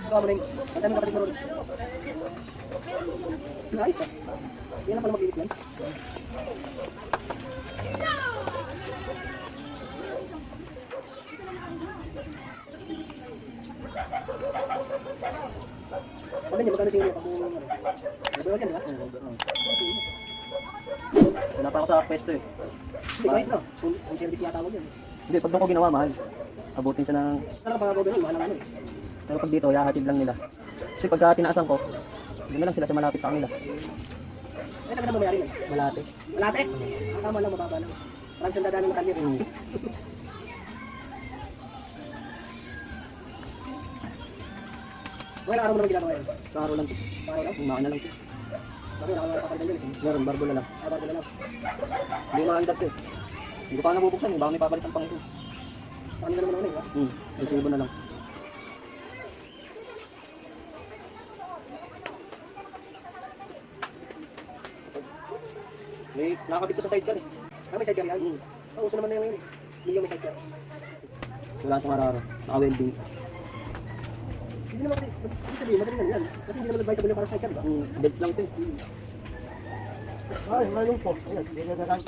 Ikaw mo na yung dami kapatid mo rin. Nice ah. Yan lang pala mag-iis yan. Pwede niya, magkano sa'yo pag umuwi mo rin? Overall yan, di ba? Wala pa ako sa pwesto eh. Hindi, kahit na. Kung service yata mo dyan. Hindi, pag doon ko ginawa, mahal. Abutin siya ng... Ano ka pag ganun, mahal ang ano eh. Pero pag dito, yahatid lang nila. Kasi pagka tinaasan ko, hindi na lang sila sa malapit sa kanila. Eh, taga na bumayari mo? Malate. Malate? Ang tama lang, mababa lang. Parang siyang dadami ng kanyo eh. Well, araw mo naman ginagawa yan? Sa araw lang. Sa araw lang? Umakan na lang. Bakit nakakapagdan yun eh? Meron, barbo na lang. Barbo na lang. Hindi maandat eh. Hindi ko pa nabubuksan eh, baka may papalitan pang ito. Sa kanila naman naman eh, ha? Resibo na lang. May nakakabit ko sa sidecar eh. Ah, may sidecar yan? Oo, uso naman na yun eh. Hindi yung may sidecar. Wala siyang araro. Naka-welding. Hindi naman kasi, ibig sabihin, madali lang yan. Kasi hindi naman advisable yung para sa sidecar, diba? Belt lang ito eh. Ay, malung po. Ayan, hindi na lang.